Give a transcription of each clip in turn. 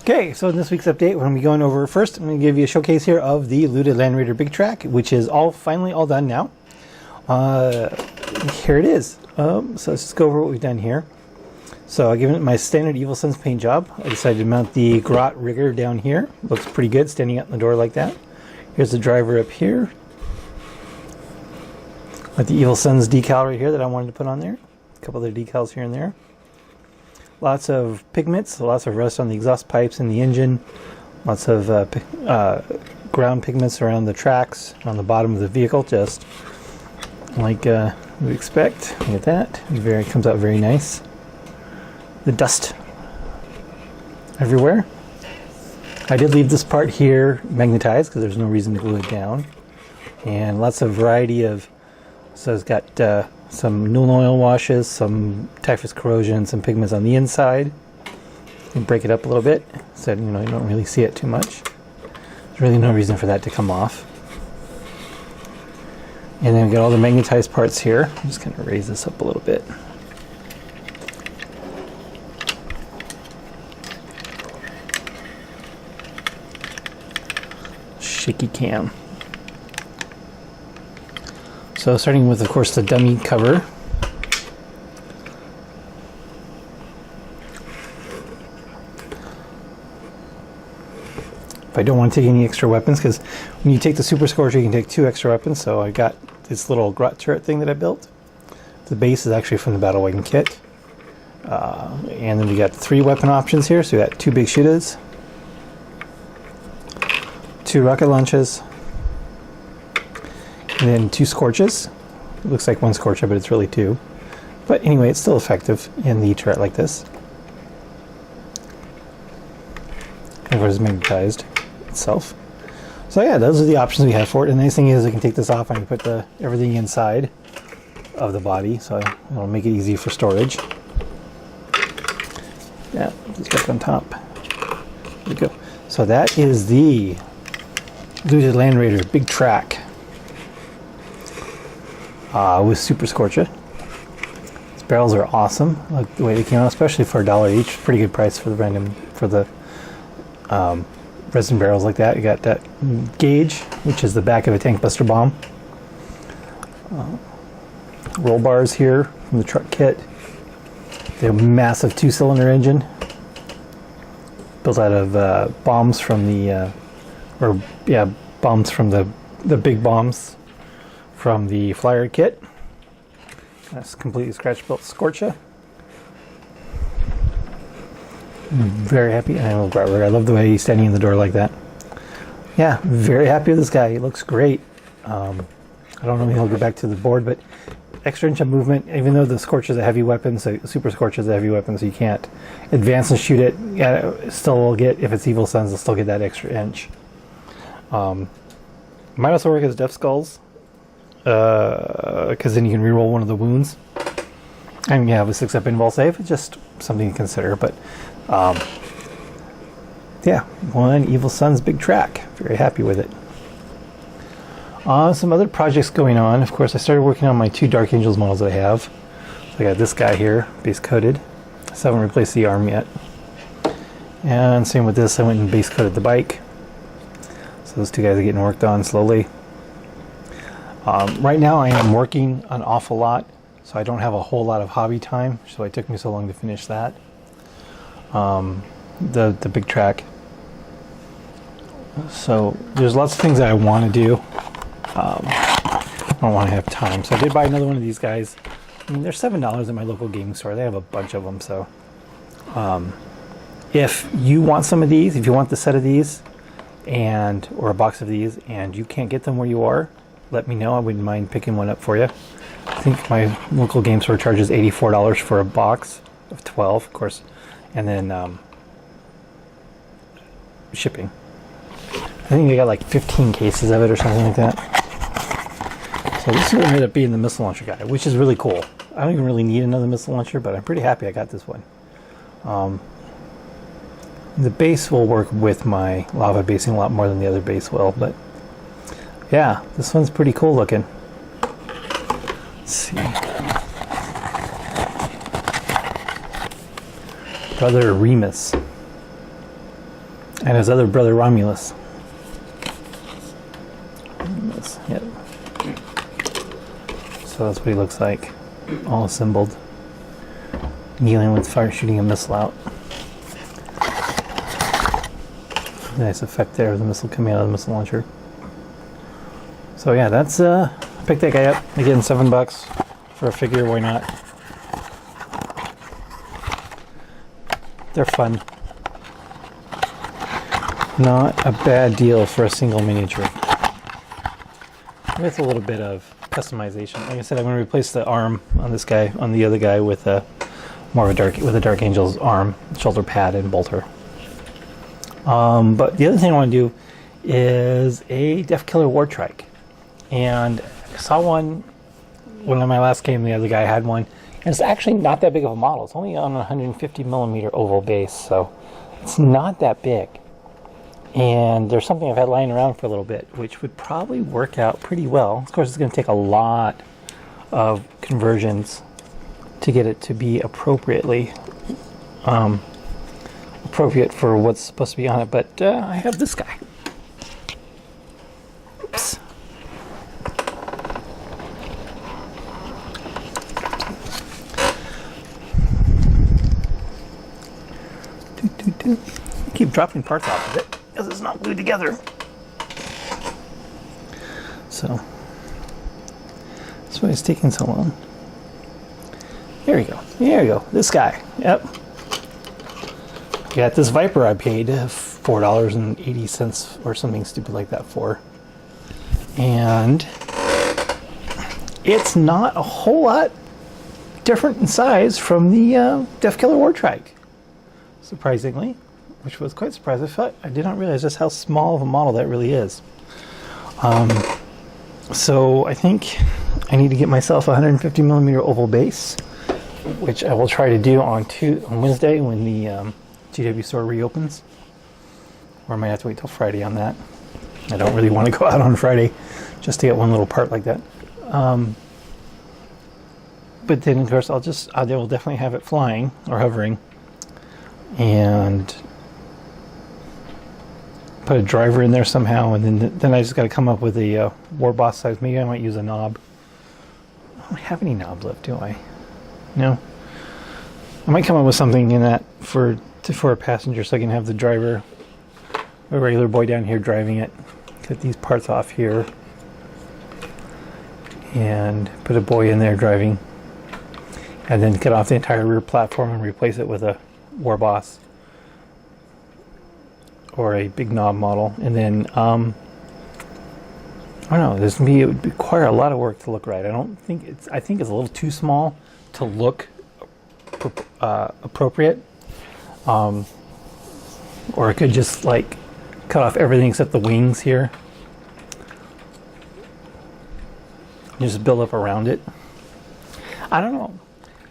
Okay, so in this week's update, we're going to be going over first. I'm going to give you a showcase here of the looted Land Raider Big Trakk, which is finally all done now. Here it is. So let's just go over what we've done here. So I've given it my standard Evil Sunz paint job. I decided to mount the grot rigger down here. Looks pretty good standing out in the door like that. Here's the driver up here. With the Evil Sunz decal right here that I wanted to put on there. A couple other decals here and there. Lots of pigments, lots of rust on the exhaust pipes and the engine. Lots of ground pigments around the tracks, on the bottom of the vehicle, just like we expect. Look at that. It comes out very nice. The dust everywhere. I did leave this part here magnetized because there's no reason to glue it down. And lots of variety of, so it's got some Nuln Oil washes, some typhus corrosion, some pigments on the inside. And break it up a little bit so you don't really see it too much. There's really no reason for that to come off. And then we got all the magnetized parts here. I'm just going to raise this up a little bit. Shaky cam. So starting with, of course, the dummy cover. If I don't want to take any extra weapons, because when you take the Super Scorcher, you can take 2 extra weapons. So I got this little grot turret thing that I built. The base is actually from the Battle Wagon kit. And then we got 3 weapon options here. So we got 2 big shooters, 2 rocket launches, and then 2 scorches. It looks like 1 scorcher, but it's really 2. But anyway, it's still effective in the turret like this. And it is magnetized itself. So yeah, those are the options we have for it. And the nice thing is I can take this off and I can put everything inside of the body, so it'll make it easy for storage. Yeah, just back on top. There we go. So that is the looted Land Raider Big Trakk with Super Scorcher. These barrels are awesome. Like the way they came out, especially for $1 each. Pretty good price for the resin barrels like that. You got that gauge, which is the back of a tank buster bomb. Roll bars here from the truck kit. They have a massive 2-cylinder engine built out of bombs from the bombs from the big bombs from the Flyer kit. That's completely scratch built Scorcher. I'm very happy. And I love the way he's standing in the door like that. Yeah, very happy with this guy. He looks great. I don't know if he'll go back to the board, but extra inch of movement, even though the Scorcher is a heavy weapon, so Super Scorcher is a heavy weapon, so you can't advance and shoot it. Yeah, still will get, if it's Evil Sunz, it'll still get that extra inch. Might also work as Death Skulls, because then you can reroll one of the wounds. And you have a 6-up invul save. It's just something to consider, but yeah, one Evil Sunz Big Trakk. Very happy with it. Some other projects going on. Of course, I started working on my 2 Dark Angels models that I have. So I got this guy here, base coated. I still haven't replaced the arm yet. And same with this, I went and base coated the bike. So those 2 guys are getting worked on slowly. Right now I am working an awful lot, so I don't have a whole lot of hobby time, so it took me so long to finish that. The Big Trakk. So there's lots of things that I want to do. I don't want to have time, so I did buy another one of these guys. I mean, they're $7 at my local gaming store. They have a bunch of them, so if you want some of these, if you want the set of these or a box of these and you can't get them where you are, let me know. I wouldn't mind picking one up for you. I think my local game store charges $84 for a box of 12, of course, and then shipping. I think they got like 15 cases of it or something like that. So this is what ended up being the missile launcher guy, which is really cool. I don't even really need another missile launcher, but I'm pretty happy I got this one. The base will work with my lava basing a lot more than the other base will, but yeah, this one's pretty cool looking. Let's see. Brother Remus. And his other brother Romulus. Yep. So that's what he looks like, all assembled. Dealing with fire, shooting a missile out. Nice effect there with the missile coming out of the missile launcher. So yeah, that's pick that guy up. Again, $7 for a figure, why not? They're fun. Not a bad deal for a single miniature. With a little bit of customization. Like I said, I'm going to replace the arm on this guy, on the other guy, with a more of a Dark Angel's arm, shoulder pad, and bolter. But the other thing I want to do is a Def Killer War Trike. And I saw one when my last game, the other guy had one. And it's actually not that big of a model. It's only on a 150 millimeter oval base, so it's not that big. And there's something I've had lying around for a little bit, which would probably work out pretty well. Of course, it's going to take a lot of conversions to get it to be appropriate for what's supposed to be on it. But I have this guy. Oops. Keep dropping parts off of it because it's not glued together. So that's why it's taking so long. There we go. There we go. This guy. Yep. Got this Viper I paid $4.80 or something stupid like that for. And it's not a whole lot different in size from the Def Killer War Trike, surprisingly, which was quite surprising. I did not realize just how small of a model that really is. So I think I need to get myself a 150 millimeter oval base, which I will try to do on Wednesday when the GW store reopens. Or I might have to wait till Friday on that. I don't really want to go out on Friday just to get one little part like that. But then, of course, I will definitely have it flying or hovering, and put a driver in there somehow, and then I just got to come up with a war boss size. Maybe I might use a knob. I don't have any knobs left, do I? No. I might come up with something in that for a passenger, so I can have the driver, a regular boy down here driving it. Get these parts off here, and put a boy in there driving, and then get off the entire rear platform and replace it with a war boss or a big knob model. And then I don't know, it would require a lot of work to look right. I think it's a little too small to look appropriate, or I could just like cut off everything except the wings here, just build up around it. I don't know,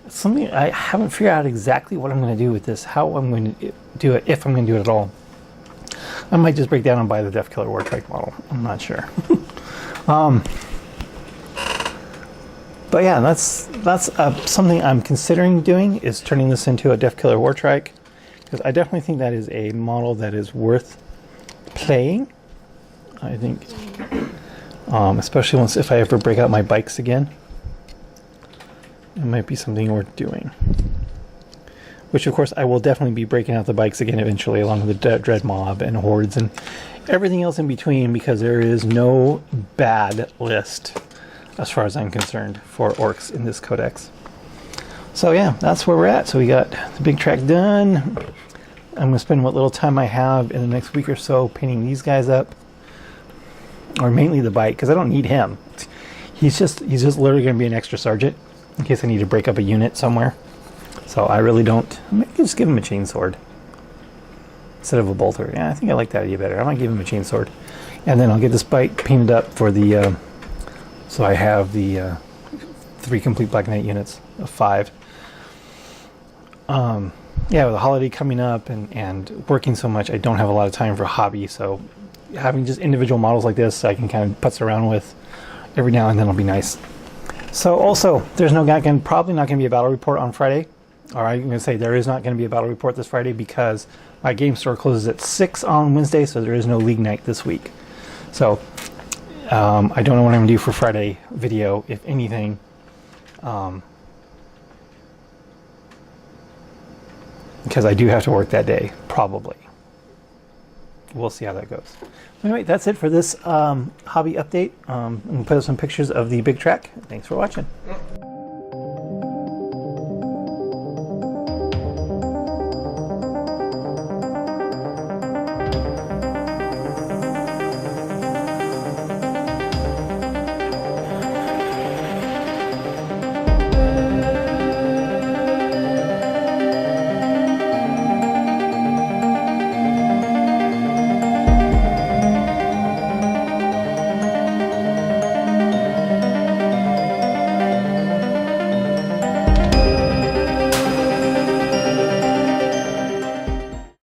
something I haven't figured out exactly what I'm going to do with this, how I'm going to do it, if I'm going to do it at all. I might just break down and buy the Def Killer War Trike model. I'm not sure. But yeah, that's something I'm considering doing, is turning this into a Def Killer War Trike, because I definitely think that is a model that is worth playing. I think, especially if I ever break out my bikes again, it might be something worth doing. Which, of course, I will definitely be breaking out the bikes again eventually, along with the Dread Mob and Hordes and everything else in between, because there is no bad list, as far as I'm concerned, for orcs in this codex. So yeah, that's where we're at. So we got the Big Trakk done. I'm going to spend what little time I have in the next week or so painting these guys up, or mainly the bike, because I don't need him. He's just literally going to be an extra sergeant in case I need to break up a unit somewhere. So I really don't. I might just give him a chainsword instead of a bolter. Yeah, I think I like that idea better. I might give him a chainsword, and then I'll get this bike painted up for the. So I have the 3 complete Black Knight units of 5. Yeah, with the holiday coming up and working so much, I don't have a lot of time for a hobby. So having just individual models like this, I can kind of putz around with every now and then will be nice. So also, there's probably not going to be a battle report on Friday. Or I'm going to say there is not going to be a battle report this Friday, because My game store closes at 6 on Wednesday, so there is no league night this week. So I don't know what I'm going to do for Friday video, if anything. Because I do have to work that day, probably. We'll see how that goes. Anyway, that's it for this hobby update. I'm going to put up some pictures of the Big Trakk. Thanks for watching.